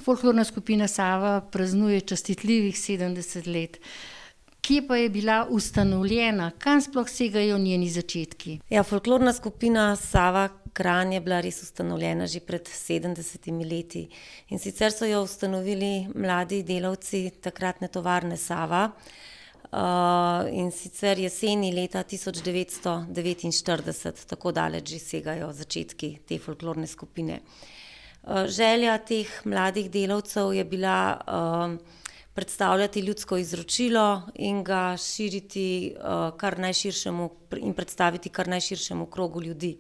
folklorna skupina Sava praznuje častitljivih 70 let. Kje pa je bila ustanovljena? Kam sploh segajo njeni začetki? Ja, folklorna skupina Sava Kranj je bila res ustanovljena že pred 70 leti. In sicer so jo ustanovili mladi delavci takratne tovarne Sava, in sicer jeseni leta 1949, tako daleč že segajo začetki te folklorne skupine. Želja teh mladih delavcev je bila predstavljati ljudsko izročilo in ga širiti kar najširšemu in predstaviti kar najširšemu krogu ljudi.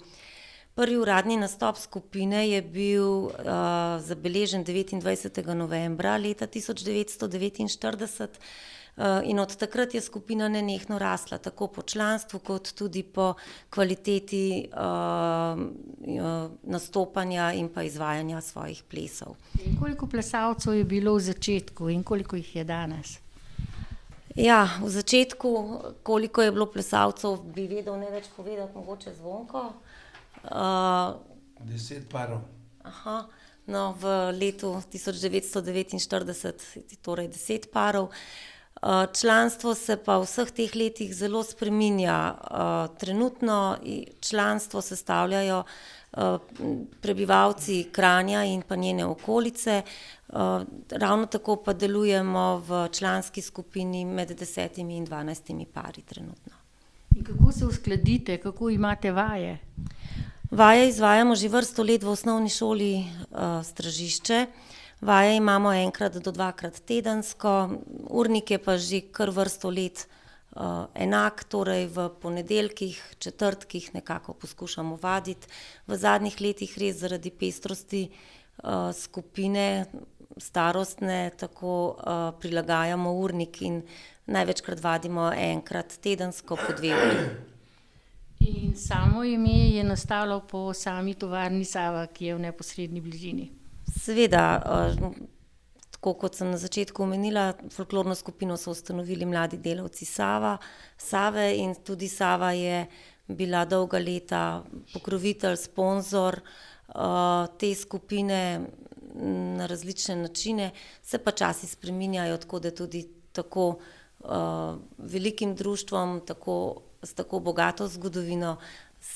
Prvi uradni nastop skupine je bil zabeležen 29. novembra leta 1949, in od takrat je skupina nenehno rasla, tako po članstvu kot tudi po kvaliteti nastopanja in pa izvajanja svojih plesov. In koliko plesalcev je bilo v začetku in koliko jih je danes? Ja, v začetku, koliko je bilo plesalcev, bi vedel največ povedati mogoče Zvonko. 10 parov. No, v letu 1949 torej 10 parov. Članstvo se pa v vseh teh letih zelo spreminja. Trenutno članstvo sestavljajo prebivalci Kranja in pa njene okolice. Ravno tako pa delujemo v članski skupini med 10 in 12 pari trenutno. In kako se uskladite, kako imate vaje? Vaje izvajamo že vrsto let v osnovni šoli Stražišče. Vaje imamo enkrat do dvakrat tedensko, urnik je pa že kar vrsto let enak, torej v ponedeljkih, četrtkih nekako poskušamo vaditi. V zadnjih letih res zaradi pestrosti skupine starostne tako prilagajamo urnik in največkrat vadimo enkrat tedensko po 2 uri. In samo ime je nastalo po sami tovarni Sava, ki je v neposredni bližini. Seveda, tako kot sem na začetku omenila, folklorno skupino so ustanovili mladi delavci Save in tudi Sava je bila dolga leta pokrovitelj, sponzor te skupine na različne načine, se pa časi spreminjajo, tako da tudi tako velikim društvom, s tako bogato zgodovino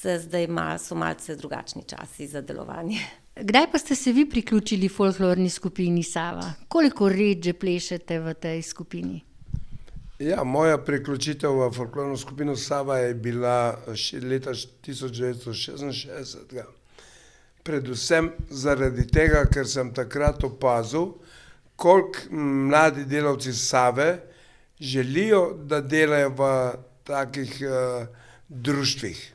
zdaj so malce drugačni časi za delovanje. Kdaj pa ste se vi priključili folklorni skupini Sava? Koliko let že plešete v tej skupini? Ja, moja priključitev v folklorno skupino Sava je bila leta 1966. Predvsem zaradi tega, ker sem takrat opazil, koliko mladi delavci Save želijo, da delajo v takih društvih.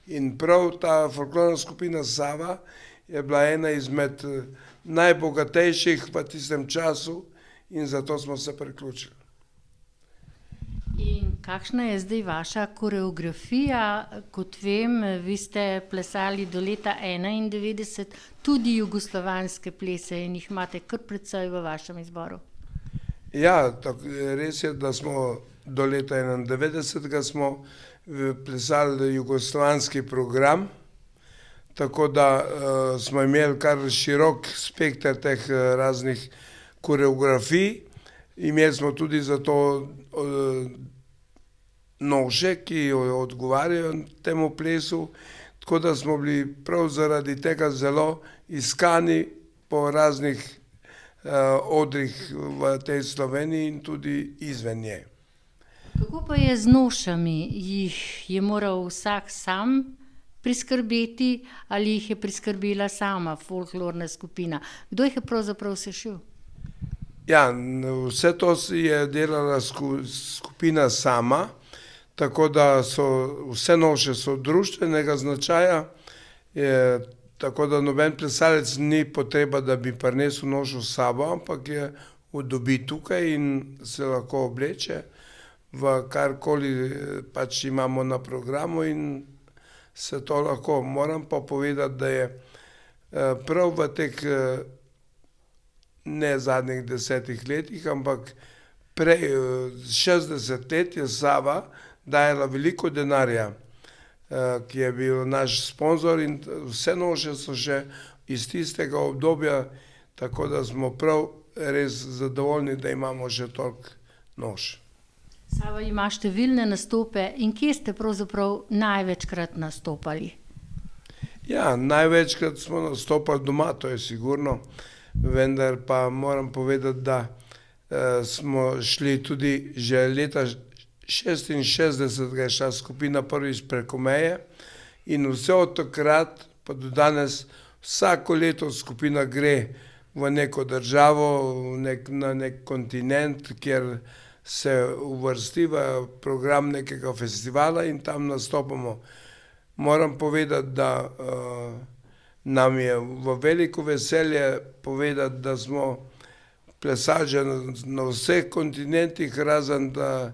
In prav ta folklorna skupina Sava je bila ena izmed najbogatejših v tistem času in zato smo se priključili. In kakšna je zdaj vaša koreografija? Kot vem, vi ste plesali do leta 1991 tudi jugoslovanske plese in jih imate kar precej v vašem izboru. Ja, res je, da smo do leta 1991 smo plesali jugoslovanski program, tako da smo imeli kar širok spekter teh raznih koreografij. Imeli smo tudi za to noše, ki odgovarjajo temu plesu, tako da smo bili prav zaradi tega zelo iskani po raznih odrih v tej Sloveniji in tudi izven nje. Kako pa je z nošami? Jih je moral vsak sam priskrbeti ali jih je priskrbela sama folklorna skupina? Kdo jih je pravzaprav sešil? Ja, vse to je delala skupina sama, tako da vse noše so društvenega značaja, tako da noben plesalec ni potreba, da bi prinesel noš s sabo, ampak je dobi tukaj in se lahko obleče v karkoli pač imamo na programu in se to lahko. Moram pa povedati, da je prav v teh ne zadnjih 10 letih, ampak prej 60 let je Sava dajala veliko denarja, ki je bil naš sponzor in vse noše so še iz tistega obdobja tako da smo prav res zadovoljni, da imamo še toliko noš. Sava ima številne nastope in kje ste pravzaprav največkrat nastopali? Ja, največkrat smo nastopali doma, to je sigurno, vendar pa moram povedati, da smo šli tudi že leta 66 je šla skupina prvič preko meje in vse od takrat pa do danes vsako leto skupina gre v neko državo, na nek kontinent, kjer se uvrsti v program nekega festivala in tam nastopamo. Moram povedati, da nam je v veliko veselje povedati, da smo plesali že na vseh kontinentih, razen da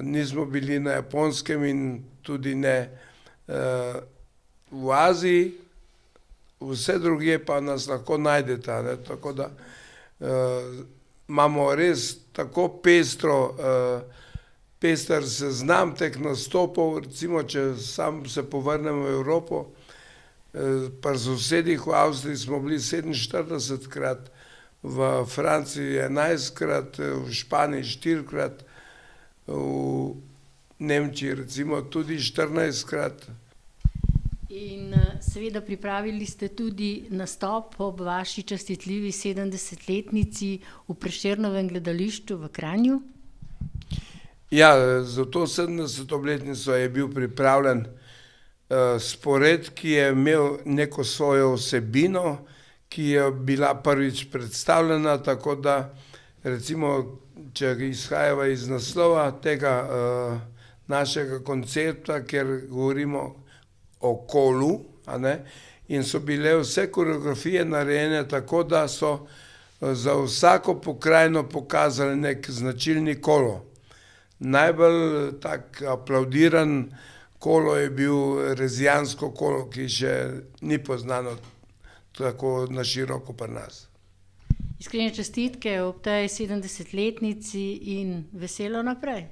nismo bili na Japonskem in tudi ne v Aziji, vse druge pa nas lahko najdete, ne? Tako da imamo res tako pester seznam teh nastopov, recimo, če sam se povrnem v Evropo, pri sosedih v Avstriji smo bili 47-krat, v Franciji 11-krat, v Španiji 4-krat, v Nemčiji recimo tudi 14-krat. In seveda pripravili ste tudi nastop ob vaši častitljivi 70-letnici v Prešernovem gledališču v Kranju. Ja, za to 70. obletnico je bil pripravljen spored, ki je imel neko svojo vsebino, ki je bila prvič predstavljena, tako da recimo, če izhajava iz naslova tega našega koncepta, kjer govorimo o kolu, a ne, in so bile vse koreografije narejene tako, da so za vsako pokrajino pokazali nek značilni kolo. Najbolj tak aplaudiran kolo je bil rezijansko kolo, ki še ni poznano tako na široko pri nas. Iskrene čestitke ob tej 70-letnici in veselo naprej.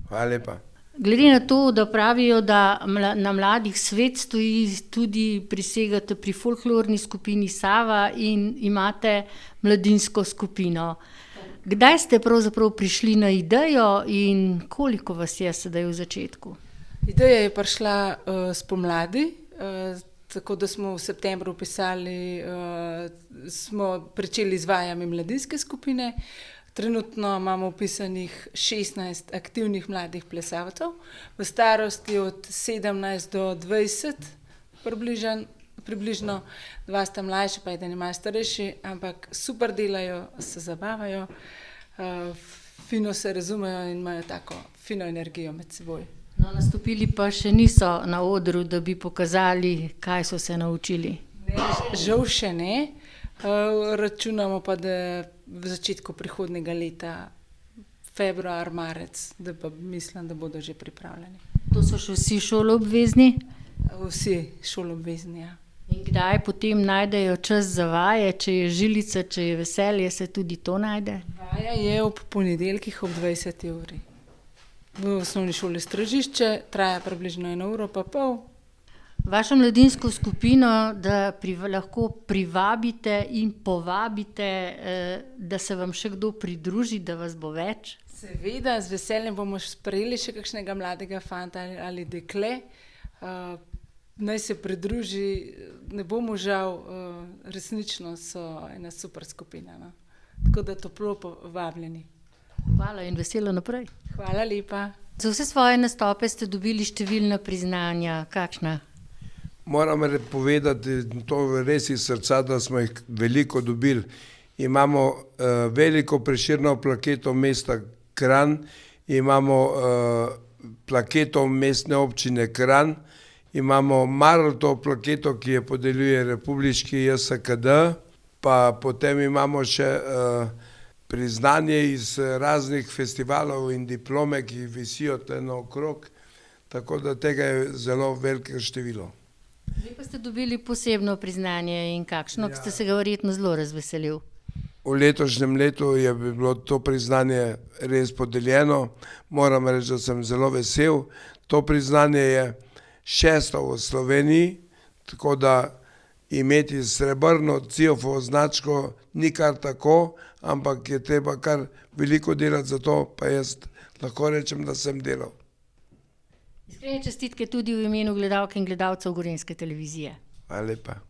Hvala lepa. Glede na to, da pravijo, da na mladih svet stoji, tudi prisegate pri folklorni skupini Sava in imate mladinsko skupino. Kdaj ste pravzaprav prišli na idejo in koliko vas je sedaj v začetku? Ideja je prišla spomladi, tako da smo v septembru pisali, smo pričeli z vajami mladinske skupine. Trenutno imamo vpisanih 16 aktivnih mladih plesalcev v starosti od 17 do 20, približno, dva sta mlajša, pa eden je malo starejši, ampak super delajo, se zabavajo, fino se razumejo in imajo tako fino energijo med seboj. No, nastopili pa še niso na odru, da bi pokazali, kaj so se naučili. Ne, žal še ne. Računamo pa, da v začetku prihodnjega leta, februar, marec, da pa mislim, da bodo že pripravljeni. To so še vsi šoloobvezni? Vsi šoloobvezni, ja. In kdaj potem najdejo čas za vaje, če je žilica, če je veselje, se tudi to najde? Vaja je ob ponedeljkih ob 20. uri. V osnovni šoli Stražišče, traja približno 1 uro pa pol. Vašo mladinsko skupino, da lahko privabite in povabite, da se vam še kdo pridruži, da vas bo več? Seveda, z veseljem bomo sprejeli še kakšnega mladega fanta ali dekle. Naj se pridruži, ne bomo žal, resnično so ena super skupina, no. Tako da toplo povabljeni. Hvala in veselo naprej. Hvala lepa. Za vse svoje nastope ste dobili številna priznanja. Kakšna? Moram povedati, to res iz srca, da smo jih veliko dobili. Imamo veliko Prešernovo plaketo mesta Kranj, imamo plaketo mestne občine Kranj, imamo Maraltovo plaketo, ki jo podeljuje republiški JSKD, pa potem imamo še priznanje iz raznih festivalov in diplome, ki visijo tukaj naokrog, tako da tega je zelo veliko število. Zdaj pa ste dobili posebno priznanje in kakšno, ste se ga verjetno zelo razveselil. V letošnjem letu je bilo to priznanje res podeljeno. Moram reči, da sem zelo vesel. To priznanje je 6. v Sloveniji, tako da imeti srebrno CIOF-ovo značko ni kar tako, ampak je treba kar veliko delati za to, pa jaz lahko rečem, da sem delal. Iskrene čestitke tudi v imenu gledalk in gledalcev Gorenjske televizije. Hvala lepa.